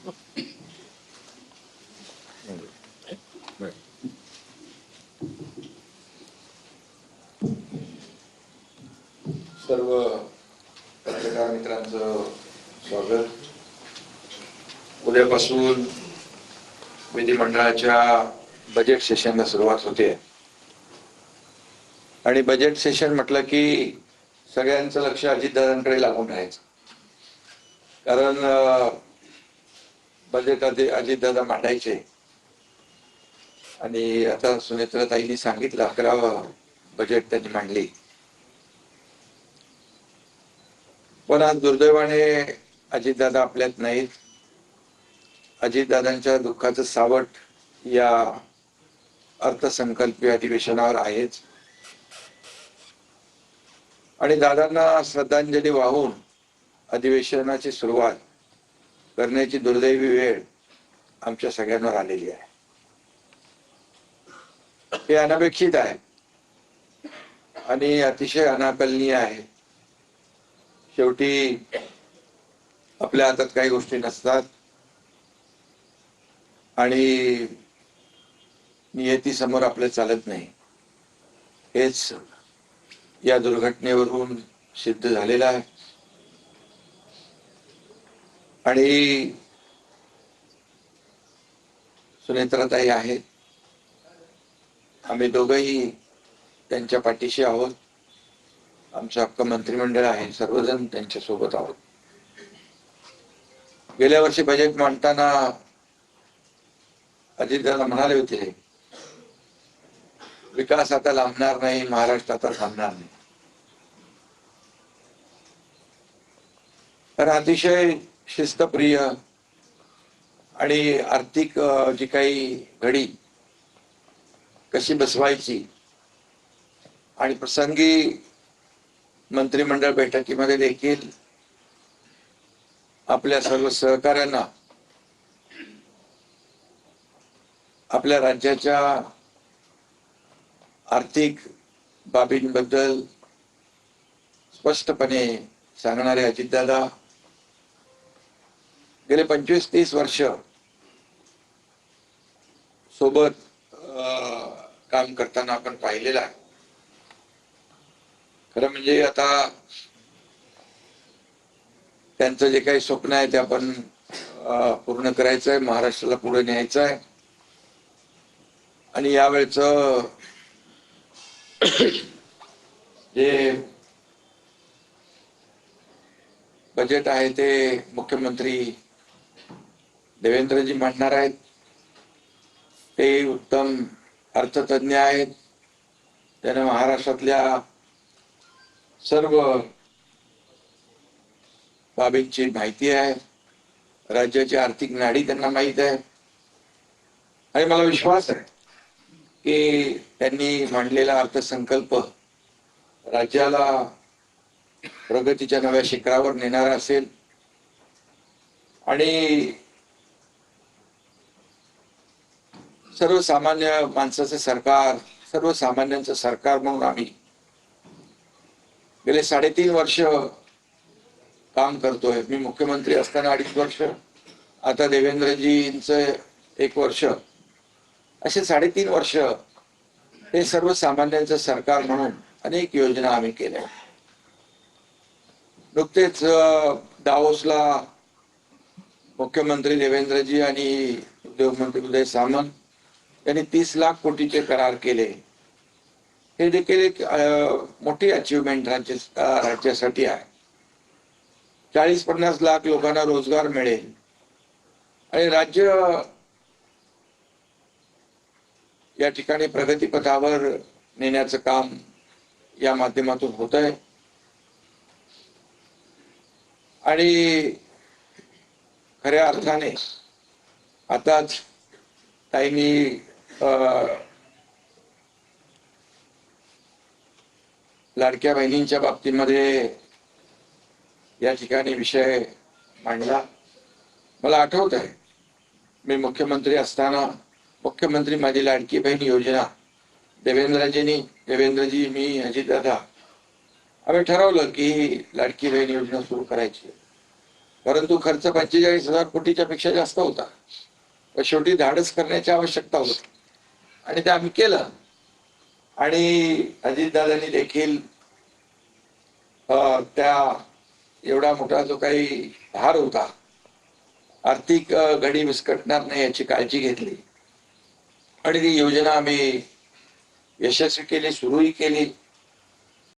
सर्व पत्रकार मित्रांचं स्वागत. उद्यापासून विधिमंडळाच्या बजेट सेशनला सुरुवात होते आणि बजेट सेशन म्हटलं की सगळ्यांचं लक्ष अजितदादांकडे लागून राहायचं. कारण बजेट अजितदादा मांडायचे आणि आता सुनेत्राताईंनी सांगितलं 11वं बजेट त्यांनी मांडली. पण आज दुर्दैवाने अजितदादा आपल्यात नाहीत. अजितदादांच्या दुःखाचं सावट या अर्थसंकल्पीय अधिवेशनावर आहेच आणि दादांना श्रद्धांजली वाहून अधिवेशनाची सुरुवात करण्याची दुर्दैवी वेळ आमच्या सगळ्यांवर आलेली आहे. हे अनपेक्षित आहे आणि अतिशय अनाकलनीय आहे. शेवटी आपल्या हातात काही गोष्टी नसतात आणि नियतीसमोर आपलं चालत नाही. हेच या दुर्घटनेवरून सिद्ध झालेलं आहे. आणि सुनेत्राताई आहेत, आम्ही दोघंही त्यांच्या पाठीशी आहोत. आमचं हक्क मंत्रिमंडळ आहे, सर्वजण त्यांच्या सोबत आहोत. गेल्या वर्षी बजेट मांडताना अजितदादा म्हणाले होते, विकास आता लांबणार नाही, महाराष्ट्र आता थांबणार नाही. तर अतिशय शिस्तप्रिय आणि आर्थिक जी काही घडी कशी बसवायची आणि प्रसंगी मंत्रिमंडळ बैठकीमध्ये देखील आपल्या सर्व सहकाऱ्यांना आपल्या राज्याच्या आर्थिक बाबींबद्दल स्पष्टपणे सांगणारे अजितदादा गेले 25-30 वर्ष सोबत काम करताना आपण पाहिलेलं आहे. खरं म्हणजे आता त्यांचं जे काही स्वप्न आहे ते आपण पूर्ण करायचं आहे, महाराष्ट्राला पुढे न्यायचं आहे. आणि यावेळेच जे बजेट आहे ते मुख्यमंत्री देवेंद्रजी मांडणार आहेत. ते उत्तम अर्थतज्ञ आहेत. त्यांना महाराष्ट्रातल्या सर्व बाबींची माहिती आहे. राज्याची आर्थिक नाडी त्यांना माहित आहे आणि मला विश्वास आहे की त्यांनी मांडलेला अर्थसंकल्प राज्याला प्रगतीच्या नव्या शिखरावर नेणारा असेल. आणि सर्वसामान्य माणसाचं सरकार, सर्वसामान्यांचं सरकार म्हणून आम्ही गेले 3.5 वर्ष काम करतोय. मी मुख्यमंत्री असताना 2.5 वर्ष, आता देवेंद्रजींचं 1 वर्ष, असे 3.5 वर्ष हे सर्वसामान्यांचं सरकार म्हणून अनेक योजना आम्ही केल्या. नुकतेच दावोसला मुख्यमंत्री देवेंद्रजी आणि उद्योगमंत्री उदय सामंत यांनी 30 लाख कोटीचे करार केले. हे देखील एक मोठी अचीवमेंट राज्यासाठी आहे. 40-50 लाख लोकांना रोजगार मिळेल आणि राज्य या ठिकाणी प्रगतीपथावर नेण्याचं काम या माध्यमातून होत आहे. आणि खऱ्या अर्थाने आताच ताईंनी लाडक्या बहिणींच्या बाबतीमध्ये या ठिकाणी विषय मांडला. मला आठवत आहे, मी मुख्यमंत्री असताना मुख्यमंत्री माझी लाडकी बहीण योजना देवेंद्रजी, मी, अजितदादा आम्ही ठरवलं की लाडकी बहीण योजना सुरू करायची. परंतु खर्च 45,000 कोटीच्या पेक्षा जास्त होता. पण शेवटी धाडस करण्याची आवश्यकता होती आणि ते आम्ही केलं. आणि अजितदादांनी देखील त्या एवढा मोठा जो काही भार होता, आर्थिक घडी विस्कटणार नाही याची काळजी घेतली आणि ती योजना आम्ही यशस्वी केली, सुरूही केली.